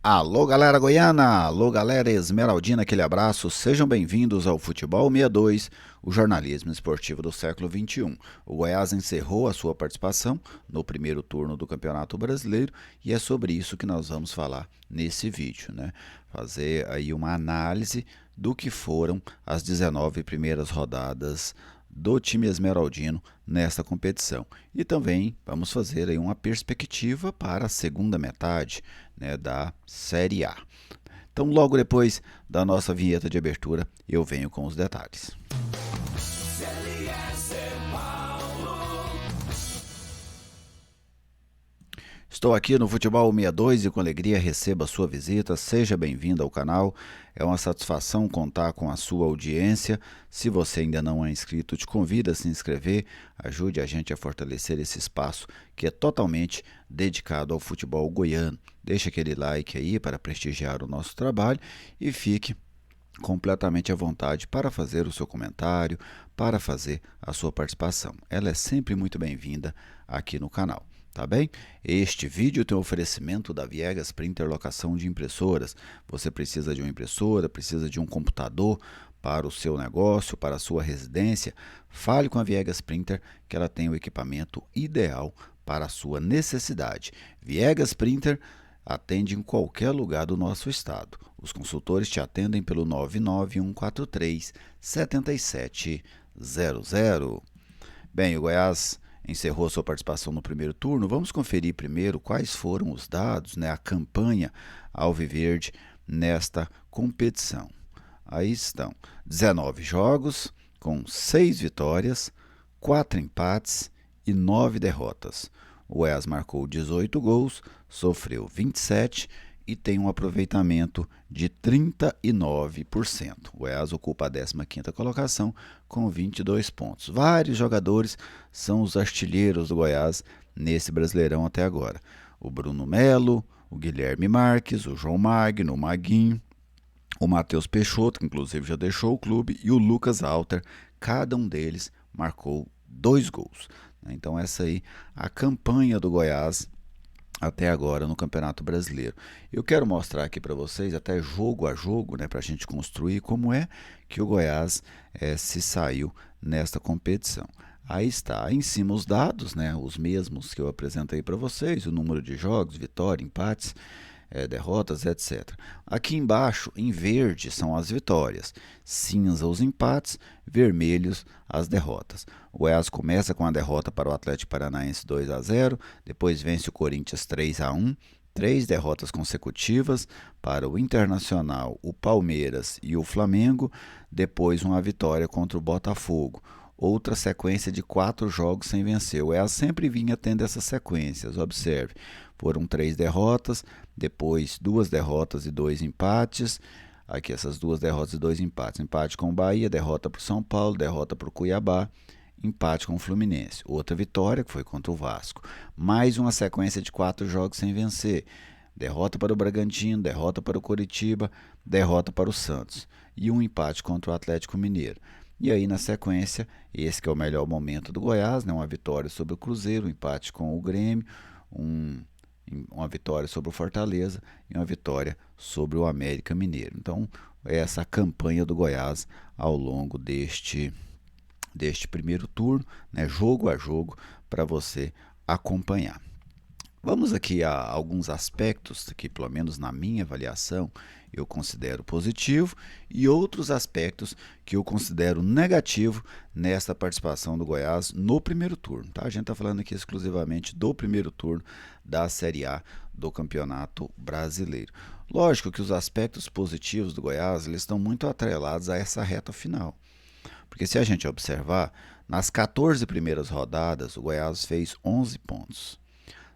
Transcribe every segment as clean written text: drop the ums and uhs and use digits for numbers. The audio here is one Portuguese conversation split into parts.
Alô, galera goiana! Alô, galera esmeraldina, aquele abraço. Sejam bem-vindos ao Futebol 62, o jornalismo esportivo do século XXI. O Goiás encerrou a sua participação no primeiro turno do Campeonato Brasileiro e é sobre isso que nós vamos falar nesse vídeo, né? Fazer aí uma análise do que foram as 19 primeiras rodadas do time esmeraldino nesta competição. E também vamos fazer aí uma perspectiva para a segunda metade, né, da Série A. Então, logo depois da nossa vinheta de abertura, eu venho com os detalhes. Estou aqui no Futebol 62 e com alegria recebo a sua visita. Seja bem-vindo ao canal. É uma satisfação contar com a sua audiência. Se você ainda não é inscrito, te convido a se inscrever. Ajude a gente a fortalecer esse espaço que é totalmente dedicado ao futebol goiano. Deixe aquele like aí para prestigiar o nosso trabalho e fique completamente à vontade para fazer o seu comentário, para fazer a sua participação. Ela é sempre muito bem-vinda aqui no canal. Tá bem? Este vídeo tem um oferecimento da Viegas Printer Locação de Impressoras. Você precisa de uma impressora, precisa de um computador para o seu negócio, para a sua residência. Fale com a Viegas Printer que ela tem o equipamento ideal para a sua necessidade. Viegas Printer atende em qualquer lugar do nosso estado. Os consultores te atendem pelo 99143 7700. Bem, o Goiás encerrou sua participação no primeiro turno. Vamos conferir primeiro quais foram os dados, né, a campanha alviverde nesta competição. Aí estão 19 jogos com 6 vitórias, 4 empates e 9 derrotas. O Goiás marcou 18 gols, sofreu 27 e tem um aproveitamento de 39%. O Goiás ocupa a 15ª colocação com 22 pontos. Vários jogadores são os artilheiros do Goiás nesse Brasileirão até agora. O Bruno Melo, o Guilherme Marques, o João Magno, o Maguinho, o Matheus Peixoto, que inclusive já deixou o clube, e o Lucas Alter. Cada um deles marcou 2 gols. Então essa aí a campanha do Goiás até agora no Campeonato Brasileiro. Eu quero mostrar aqui para vocês, até jogo a jogo, né, para a gente construir como é que o Goiás se saiu nesta competição. Aí está, aí em cima os dados, né, os mesmos que eu apresentei para vocês, o número de jogos, vitória, empates, derrotas, etc. Aqui embaixo, em verde, são as vitórias, cinza os empates, vermelhos as derrotas. O Goiás começa com a derrota para o Atlético Paranaense 2-0, depois vence o Corinthians 3-1, 3 derrotas consecutivas para o Internacional, o Palmeiras e o Flamengo, depois uma vitória contra o Botafogo. Outra sequência de 4 jogos sem vencer. O Goiás sempre vinha tendo essas sequências, observe. Foram 3 derrotas, depois 2 derrotas e 2 empates. Aqui essas 2 derrotas e 2 empates. Empate com o Bahia, derrota para o São Paulo, derrota para o Cuiabá, empate com o Fluminense. Outra vitória, que foi contra o Vasco. Mais uma sequência de 4 jogos sem vencer. Derrota para o Bragantino, derrota para o Coritiba, derrota para o Santos. E um empate contra o Atlético Mineiro. E aí, na sequência, esse que é o melhor momento do Goiás, né? Uma vitória sobre o Cruzeiro, um empate com o Grêmio, uma vitória sobre o Fortaleza e uma vitória sobre o América Mineiro. Então, essa campanha do Goiás ao longo deste primeiro turno, né? Jogo a jogo, para você acompanhar. Vamos aqui a alguns aspectos que, pelo menos na minha avaliação, eu considero positivo e outros aspectos que eu considero negativo nesta participação do Goiás no primeiro turno. Tá? A gente está falando aqui exclusivamente do primeiro turno da Série A do Campeonato Brasileiro. Lógico que os aspectos positivos do Goiás eles estão muito atrelados a essa reta final. Porque se a gente observar, nas 14 primeiras rodadas, o Goiás fez 11 pontos.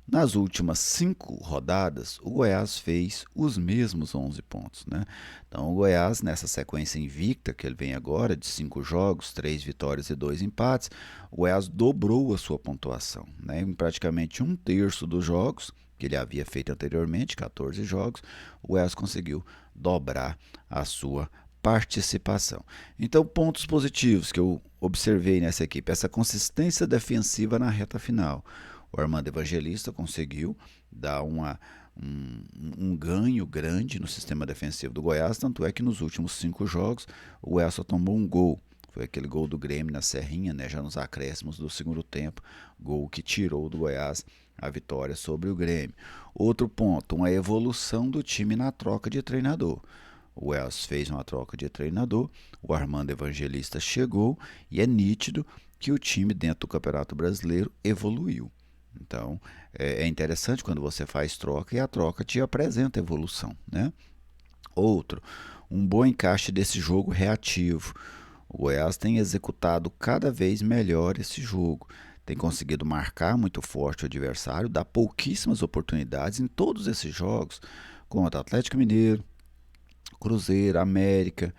Nas últimas 5 rodadas, o Goiás fez os mesmos 11 pontos. Né? Então, o Goiás, nessa sequência invicta que ele vem agora, de 5 jogos, 3 vitórias e 2 empates, o Goiás dobrou a sua pontuação. Né? Em praticamente 1/3 dos jogos que ele havia feito anteriormente, 14 jogos, o Goiás conseguiu dobrar a sua participação. Então, pontos positivos que eu observei nessa equipe, essa consistência defensiva na reta final. O Armando Evangelista conseguiu dar uma um ganho grande no sistema defensivo do Goiás, tanto é que nos últimos 5 jogos o Goiás só tomou um gol. Foi aquele gol do Grêmio na Serrinha, né, já nos acréscimos do segundo tempo, gol que tirou do Goiás a vitória sobre o Grêmio. Outro ponto, uma evolução do time na troca de treinador. O Goiás fez uma troca de treinador, o Armando Evangelista chegou e é nítido que o time dentro do Campeonato Brasileiro evoluiu. Então é interessante quando você faz troca e a troca te apresenta evolução, né? Outro, um bom encaixe desse jogo reativo. O Goiás tem executado cada vez melhor esse jogo. Tem conseguido marcar muito forte o adversário, dá pouquíssimas oportunidades em todos esses jogos, contra Atlético Mineiro, Cruzeiro, América,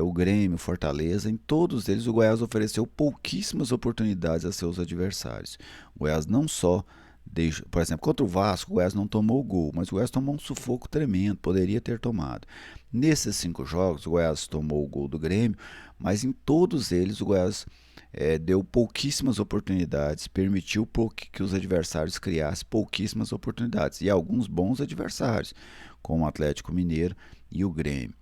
o Grêmio, Fortaleza. Em todos eles o Goiás ofereceu pouquíssimas oportunidades a seus adversários. O Goiás não só deixou, por exemplo, contra o Vasco, o Goiás não tomou gol, mas o Goiás tomou um sufoco tremendo, poderia ter tomado. Nesses 5 jogos, o Goiás tomou o gol do Grêmio, mas em todos eles o Goiás deu pouquíssimas oportunidades, permitiu que os adversários criassem pouquíssimas oportunidades, e alguns bons adversários, como o Atlético Mineiro e o Grêmio.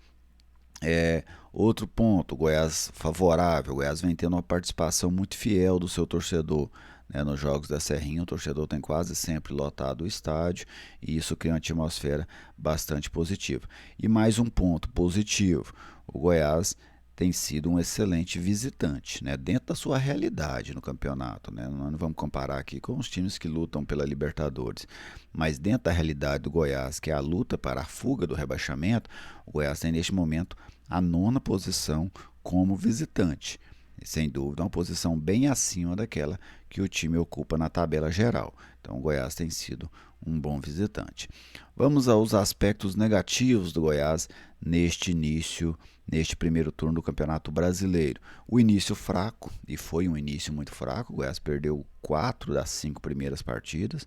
Outro ponto, o Goiás favorável, o Goiás vem tendo uma participação muito fiel do seu torcedor, né, nos jogos da Serrinha. O torcedor tem quase sempre lotado o estádio e isso cria uma atmosfera bastante positiva. E mais um ponto positivo, o Goiás tem sido um excelente visitante, né, dentro da sua realidade no campeonato, né. Nós não vamos comparar aqui com os times que lutam pela Libertadores, mas dentro da realidade do Goiás, que é a luta para a fuga do rebaixamento, o Goiás tem neste momento a 9ª posição como visitante. Sem dúvida, uma posição bem acima daquela que o time ocupa na tabela geral. Então, o Goiás tem sido um bom visitante. Vamos aos aspectos negativos do Goiás neste primeiro turno do Campeonato Brasileiro. O início fraco, e foi um início muito fraco. O Goiás perdeu 4 das 5 primeiras partidas,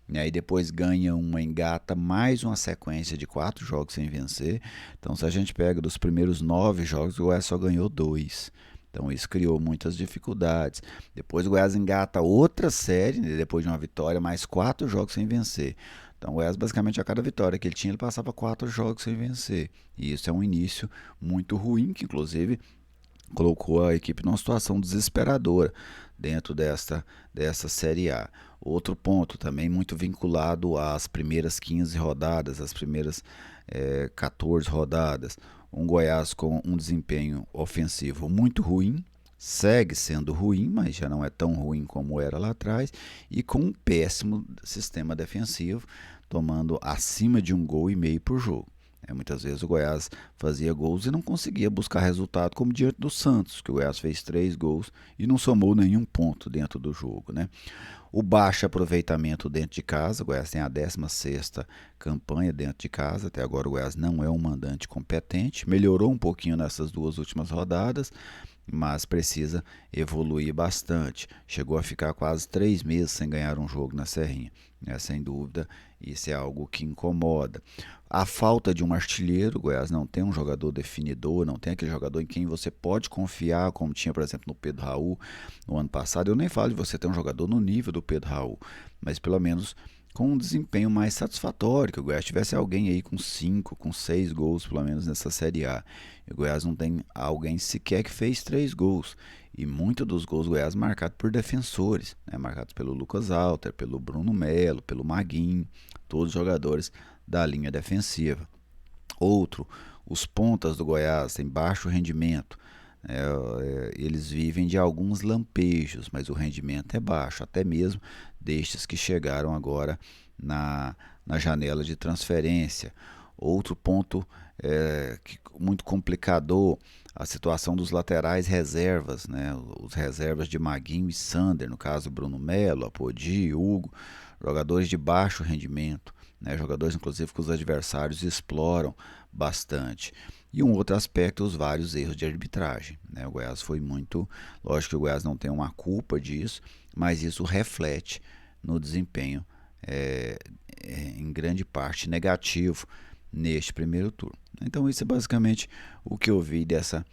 né, e depois ganha uma, engata mais uma sequência de 4 jogos sem vencer. Então, se a gente pega dos primeiros 9 jogos, o Goiás só ganhou 2. Então isso criou muitas dificuldades. Depois o Goiás engata outra série, depois de uma vitória, mais 4 jogos sem vencer. Então o Goiás, basicamente, a cada vitória que ele tinha, ele passava 4 jogos sem vencer. E isso é um início muito ruim, que inclusive colocou a equipe numa situação desesperadora dentro dessa Série A. Outro ponto também muito vinculado às primeiras 15 rodadas, às primeiras 14 rodadas. Um Goiás com um desempenho ofensivo muito ruim, segue sendo ruim, mas já não é tão ruim como era lá atrás, e com um péssimo sistema defensivo, tomando acima de 1,5 gols por jogo. Muitas vezes o Goiás fazia gols e não conseguia buscar resultado, como diante do Santos, que o Goiás fez 3 gols e não somou nenhum ponto dentro do jogo, né? O baixo aproveitamento dentro de casa, o Goiás tem a 16ª campanha dentro de casa, até agora o Goiás não é um mandante competente, melhorou um pouquinho nessas 2 últimas rodadas, mas precisa evoluir bastante. Chegou a ficar quase 3 meses sem ganhar um jogo na Serrinha, né? Sem dúvida, isso é algo que incomoda. A falta de um artilheiro, o Goiás não tem um jogador definidor, não tem aquele jogador em quem você pode confiar, como tinha, por exemplo, no Pedro Raul no ano passado. Eu nem falo de você ter um jogador no nível do Pedro Raul, mas pelo menos com um desempenho mais satisfatório, que o Goiás tivesse alguém aí com 5, com 6 gols, pelo menos nessa Série A. E o Goiás não tem alguém sequer que fez 3 gols. E muitos dos gols do Goiás marcados por defensores, né? Marcados pelo Lucas Alter, pelo Bruno Melo, pelo Maguinho, todos jogadores da linha defensiva. Outro, os pontas do Goiás têm baixo rendimento. Eles vivem de alguns lampejos, mas o rendimento é baixo, até mesmo destes que chegaram agora na janela de transferência. Outro ponto muito complicador, a situação dos laterais reservas, né? Os reservas de Maguinho e Sander, no caso Bruno Melo, Apodi, Hugo, jogadores de baixo rendimento, né? Jogadores inclusive que os adversários exploram bastante. E um outro aspecto, os vários erros de arbitragem, né? O Goiás foi muito, lógico que o Goiás não tem uma culpa disso, mas isso reflete no desempenho em grande parte negativo neste primeiro turno. Então isso é basicamente o que eu vi dessa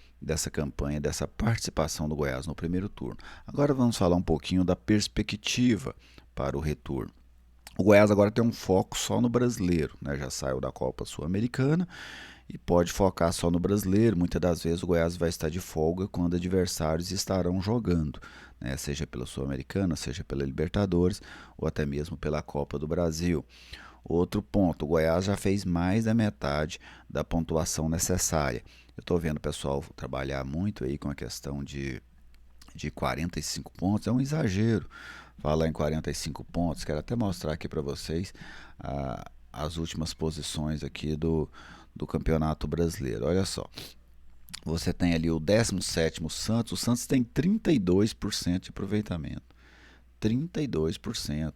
campanha, dessa participação do Goiás no primeiro turno. Agora vamos falar um pouquinho da perspectiva para o retorno. O Goiás agora tem um foco só no brasileiro, né? Já saiu da Copa Sul-Americana e pode focar só no brasileiro. Muitas das vezes o Goiás vai estar de folga quando adversários estarão jogando, né? Seja pela Sul-Americana, seja pela Libertadores ou até mesmo pela Copa do Brasil. Outro ponto, o Goiás já fez mais da metade da pontuação necessária. Eu estou vendo o pessoal trabalhar muito aí com a questão de 45 pontos, é um exagero falar em 45 pontos. Quero até mostrar aqui para vocês as últimas posições aqui do Campeonato Brasileiro. Olha só, você tem ali o 17º Santos, o Santos tem 32% de aproveitamento. 32%.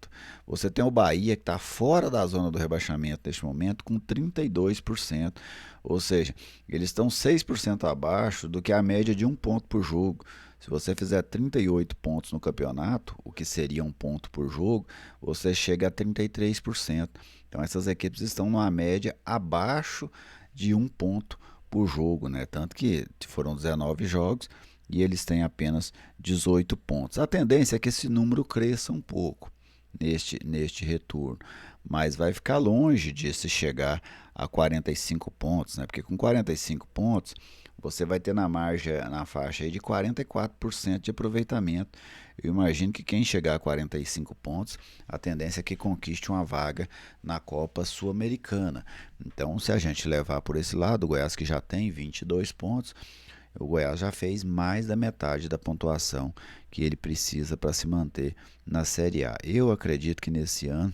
Você tem o Bahia que está fora da zona do rebaixamento neste momento com 32%. Ou seja, eles estão 6% abaixo do que a média de um ponto por jogo. Se você fizer 38 pontos no campeonato, o que seria um ponto por jogo, você chega a 33%. Então essas equipes estão numa média abaixo de um ponto por jogo, né? Tanto que foram 19 jogos e eles têm apenas 18 pontos. A tendência é que esse número cresça um pouco neste retorno, mas vai ficar longe de se chegar a 45 pontos, né? Porque com 45 pontos você vai ter na margem, na faixa aí de 44% de aproveitamento. Eu imagino que quem chegar a 45 pontos, a tendência é que conquiste uma vaga na Copa Sul-Americana. Então, se a gente levar por esse lado, o Goiás que já tem 22 pontos, o Goiás já fez mais da metade da pontuação que ele precisa para se manter na Série A. Eu acredito que nesse ano,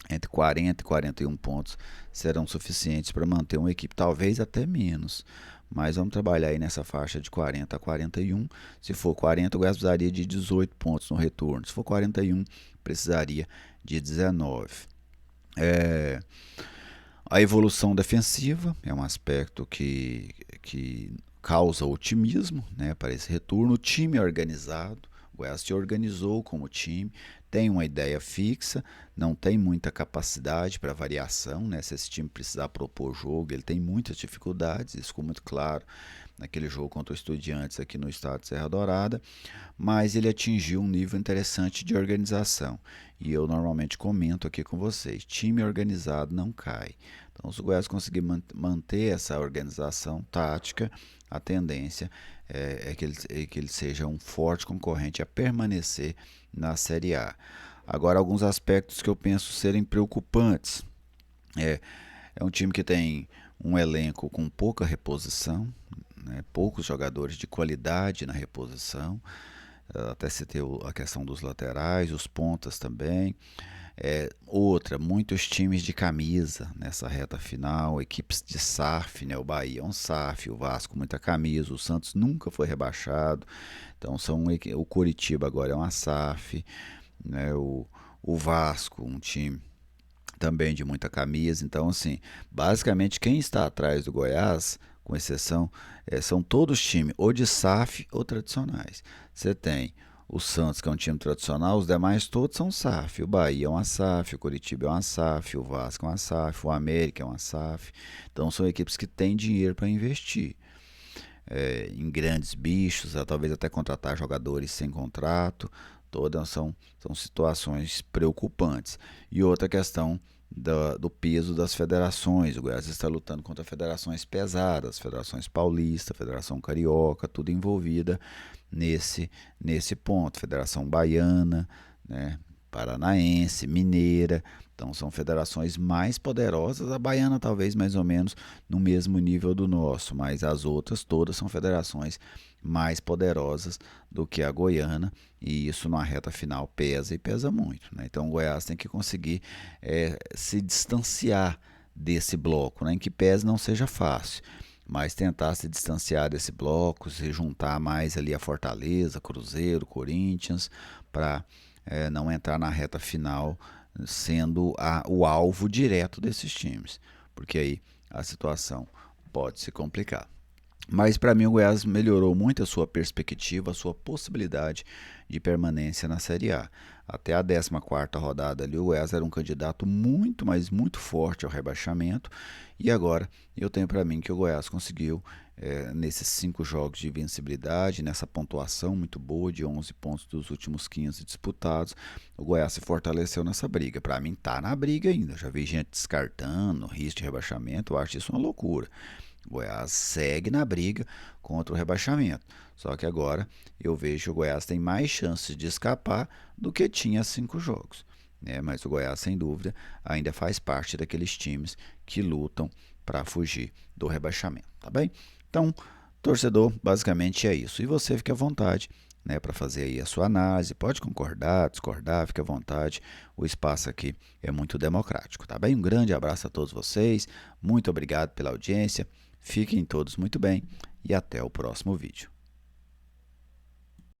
entre 40 e 41 pontos serão suficientes para manter uma equipe, talvez até menos. Mas vamos trabalhar aí nessa faixa de 40 a 41. Se for 40, o Goiás precisaria de 18 pontos no retorno. Se for 41, precisaria de 19. A evolução defensiva é um aspecto que causa otimismo, né, para esse retorno. O time é organizado, o Goiás se organizou como time, tem uma ideia fixa, não tem muita capacidade para variação, né? Se esse time precisar propor jogo, ele tem muitas dificuldades, isso ficou muito claro naquele jogo contra o Estudiantes aqui no estado de Serra Dourada, mas ele atingiu um nível interessante de organização. E eu normalmente comento aqui com vocês, time organizado não cai. Então, se o Goiás conseguir manter essa organização tática, a tendência que ele seja um forte concorrente a permanecer na Série A. Agora, alguns aspectos que eu penso serem preocupantes. É, é um time que tem um elenco com pouca reposição, né, poucos jogadores de qualidade na reposição. Até citei a questão dos laterais, os pontas também. Muitos times de camisa nessa reta final, equipes de SAF, né? O Bahia é um SAF, o Vasco muita camisa, o Santos nunca foi rebaixado, então o Coritiba agora é uma SAF, né? O Vasco, um time também de muita camisa, então assim, basicamente quem está atrás do Goiás, com exceção, são todos times ou de SAF ou tradicionais. Você tem o Santos, que é um time tradicional, os demais todos são SAF. O Bahia é uma SAF, o Coritiba é uma SAF, o Vasco é uma SAF, o América é uma SAF. Então são equipes que têm dinheiro para investir em grandes bichos, talvez até contratar jogadores sem contrato. Todas são situações preocupantes. E outra questão do peso das federações. O Goiás está lutando contra federações pesadas, Federações Paulista, Federação Carioca, tudo envolvida nesse ponto. Federação Baiana, né, Paranaense, Mineira. Então são federações mais poderosas, a baiana talvez mais ou menos no mesmo nível do nosso, mas as outras todas são federações mais poderosas do que a goiana, e isso na reta final pesa e pesa muito, né? Então o Goiás tem que conseguir se distanciar desse bloco, né? Em que pese não seja fácil, mas tentar se distanciar desse bloco, se juntar mais ali a Fortaleza, Cruzeiro, Corinthians, para não entrar na reta final sendo o alvo direto desses times, porque aí a situação pode se complicar. Mas para mim o Goiás melhorou muito a sua perspectiva, a sua possibilidade de permanência na Série A. Até a 14ª rodada ali, o Goiás era um candidato muito, mas muito forte ao rebaixamento. E agora eu tenho para mim que o Goiás conseguiu, nesses 5 jogos de invencibilidade, nessa pontuação muito boa de 11 pontos dos últimos 15 disputados, o Goiás se fortaleceu nessa briga. Para mim tá na briga ainda. Já vi gente descartando risco de rebaixamento, eu acho isso uma loucura. O Goiás segue na briga contra o rebaixamento. Só que agora eu vejo que o Goiás tem mais chances de escapar do que tinha 5 jogos. Né? Mas o Goiás, sem dúvida, ainda faz parte daqueles times que lutam para fugir do rebaixamento. Tá bem? Então, torcedor, basicamente é isso. E você fica à vontade, né, para fazer aí a sua análise. Pode concordar, discordar, fica à vontade. O espaço aqui é muito democrático. Tá bem? Um grande abraço a todos vocês. Muito obrigado pela audiência. Fiquem todos muito bem e até o próximo vídeo.